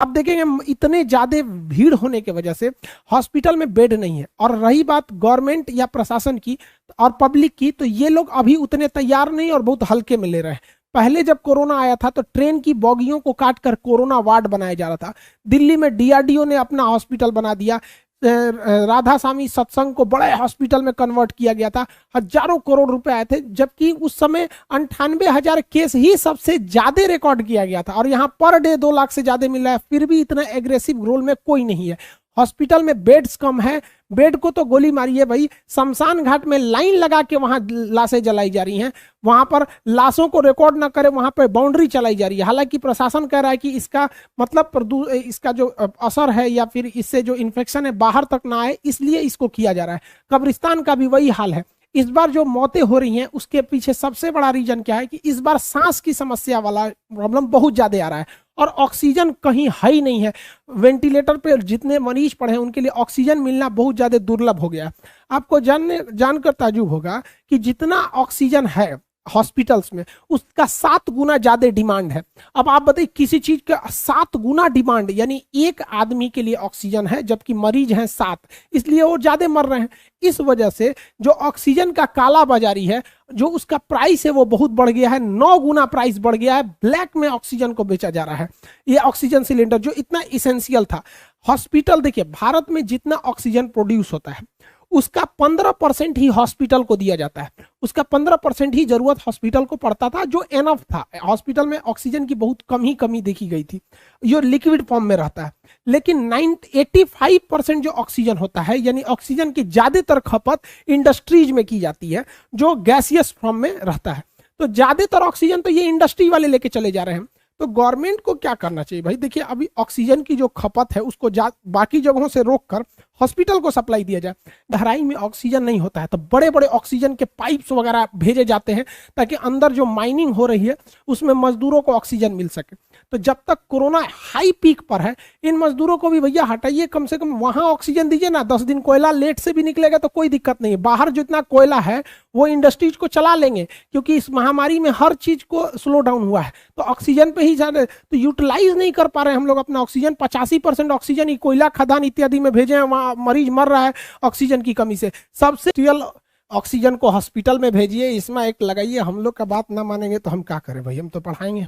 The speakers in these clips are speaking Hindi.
आप देखेंगे इतने ज्यादा भीड़ होने की वजह से हॉस्पिटल में बेड नहीं है। और रही बात गवर्नमेंट या प्रशासन की और पब्लिक की, तो ये लोग अभी उतने तैयार नहीं और बहुत हल्के में ले रहे हैं। पहले जब कोरोना आया था तो ट्रेन की बोगियों को काट कर कोरोना वार्ड बनाया जा रहा था। दिल्ली में डीआरडीओ ने अपना हॉस्पिटल बना दिया। राधा स्वामी सत्संग को बड़े हॉस्पिटल में कन्वर्ट किया गया था। हजारों करोड़ रुपए आए थे, जबकि उस समय 98,000 केस ही सबसे ज्यादा रिकॉर्ड किया गया था। और यहाँ पर डे 2 लाख से ज्यादा मिल रहा है, फिर भी इतना एग्रेसिव रोल में कोई नहीं है। हॉस्पिटल में बेड्स कम है, बेड को तो गोली मारी है भाई। शमशान घाट में लाइन लगा के वहां लाशें जलाई जा रही हैं, वहां पर लाशों को रिकॉर्ड ना करे वहां पर बाउंड्री चलाई जा रही है। हालांकि प्रशासन कह रहा है कि इसका मतलब इसका जो असर है या फिर इससे जो इन्फेक्शन है बाहर तक ना आए, इसलिए इसको किया जा रहा है। कब्रिस्तान का भी वही हाल है। इस बार जो मौतें हो रही हैं उसके पीछे सबसे बड़ा रीजन क्या है कि इस बार सांस की समस्या वाला प्रॉब्लम बहुत ज्यादा आ रहा है और ऑक्सीजन कहीं है ही नहीं है। वेंटिलेटर पे जितने मरीज पड़े हैं उनके लिए ऑक्सीजन मिलना बहुत ज्यादा दुर्लभ हो गया। आपको जानकर ताज्जुब होगा कि जितना ऑक्सीजन है हॉस्पिटल्स में उसका 7 गुना ज्यादा डिमांड है। अब आप बताइए, किसी चीज का 7 गुना डिमांड, यानी एक आदमी के लिए ऑक्सीजन है जबकि मरीज हैं 7, इसलिए वो ज्यादा मर रहे हैं। इस वजह से जो ऑक्सीजन का काला बाजारी है, जो उसका प्राइस है वो बहुत बढ़ गया है। 9 गुना प्राइस बढ़ गया है। ब्लैक में ऑक्सीजन को बेचा जा रहा है। ये ऑक्सीजन सिलेंडर जो इतना इसेंशियल था, हॉस्पिटल देखिए भारत में जितना ऑक्सीजन प्रोड्यूस होता है उसका 15% ही हॉस्पिटल को दिया जाता है। उसका 15% ही जरूरत हॉस्पिटल को पड़ता था, जो एनफ था। हॉस्पिटल में ऑक्सीजन की बहुत कमी देखी गई थी, जो लिक्विड फॉर्म में रहता है। लेकिन 85% जो ऑक्सीजन होता है, यानी ऑक्सीजन की ज्यादातर खपत इंडस्ट्रीज में की जाती है जो गैसियस फॉर्म में रहता है। तो ज्यादातर ऑक्सीजन तो ये इंडस्ट्री वाले लेके चले जा रहे हैं। तो गवर्नमेंट को क्या करना चाहिए भाई? देखिए, अभी ऑक्सीजन की जो खपत है उसको बाकी जगहों से रोककर हॉस्पिटल को सप्लाई दिया जाए। गहराई में ऑक्सीजन नहीं होता है तो बड़े बड़े ऑक्सीजन के पाइप्स वगैरह भेजे जाते हैं ताकि अंदर जो माइनिंग हो रही है उसमें मजदूरों को ऑक्सीजन मिल सके। तो जब तक कोरोना हाई पीक पर है, इन मजदूरों को भी भैया हटाइए, कम से कम वहां ऑक्सीजन दीजिए ना। 10 दिन कोयला लेट से भी निकलेगा तो कोई दिक्कत नहीं है। बाहर जितना कोयला है वो इंडस्ट्रीज को चला लेंगे, क्योंकि इस महामारी में हर चीज को स्लो डाउन हुआ है। तो ऑक्सीजन पे ही ज्यादा तो यूटिलाइज नहीं कर पा रहे हैं हम लोग अपना ऑक्सीजन। 85% ऑक्सीजन ही कोयला खदान इत्यादि में भेजे हैं, वहां मरीज मर रहा है ऑक्सीजन की कमी से। सबसे रियल ऑक्सीजन को हॉस्पिटल में भेजिए, इसमें एक लगाइए। हम लोग का बात ना मानेंगे तो हम क्या करें भाई, हम तो पढ़ाएंगे।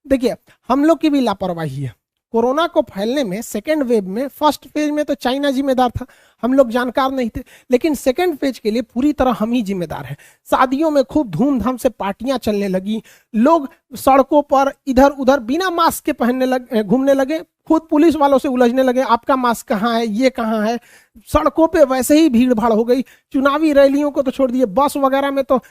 देखिए, हम लोग की भी लापरवाही है। कोरोना को फैलने में सेकेंड वेव में, फर्स्ट फेज में तो चाइना जिम्मेदार था, हम लोग जानकार नहीं थे। लेकिन सेकेंड फेज के लिए पूरी तरह हम ही जिम्मेदार हैं। शादियों में खूब धूमधाम से पार्टियां चलने लगी, लोग सड़कों पर इधर उधर बिना मास्क के पहनने लगे, घूमने लगे, खुद पुलिस वालों से उलझने लगे, आपका मास्क कहाँ है, ये कहाँ है। सड़कों पे वैसे ही भीड़ भाड़ हो गई। चुनावी रैलियों को तो छोड़ दिए, बस वगैरह में तो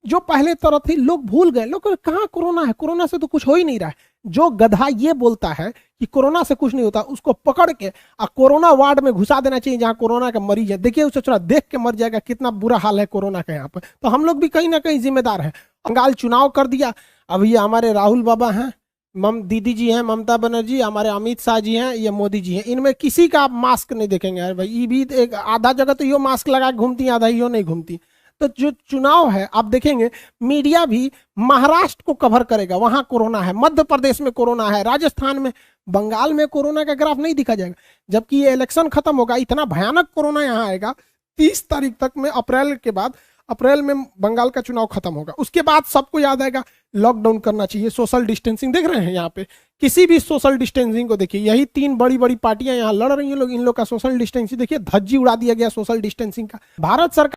जो पहले तरह थी लोग भूल गए। लोग कहाँ कोरोना है, कोरोना से तो कुछ हो ही नहीं रहा है। जो गधा ये बोलता है कि कोरोना से कुछ नहीं होता, उसको पकड़ के कोरोना वार्ड में घुसा देना चाहिए जहां कोरोना का मरीज है। देखिए, उसे थोड़ा देख के मर जाएगा, कितना बुरा हाल है कोरोना का यहाँ पर। तो हम लोग भी कहीं ना कहीं जिम्मेदार है। बंगाल चुनाव कर दिया, अभी हमारे राहुल बाबा हैं, दीदी जी हैं ममता बनर्जी, हमारे अमित शाह जी हैं, ये मोदी जी हैं, इनमें किसी का आप मास्क नहीं देखेंगे। यार भाई, ये भी एक आधा जगह तो यो मास्क लगा के घूमती, आधा यो नहीं घूमती। तो जो चुनाव है आप देखेंगे, मीडिया भी महाराष्ट्र को कवर करेगा, वहां कोरोना है, मध्य प्रदेश में कोरोना है, राजस्थान में, बंगाल में कोरोना का ग्राफ नहीं दिखा जाएगा। जबकि ये इलेक्शन खत्म होगा, इतना भयानक कोरोना यहाँ आएगा 30 तारीख तक में, अप्रैल के बाद, अप्रैल में बंगाल का चुनाव खत्म होगा। उसके बाद सबको याद आएगा लॉकडाउन करना चाहिए, सोशल डिस्टेंसिंग। देख रहे हैं यहाँ पे किसी भी सोशल डिस्टेंसिंग को देखिए, यही 3 बड़ी बड़ी पार्टियां यहाँ लड़ रही हैं लोग, इन लोग का सोशल डिस्टेंसिंग देखिए, धज्जी उड़ा दिया गया सोशल डिस्टेंसिंग का। भारत सरकार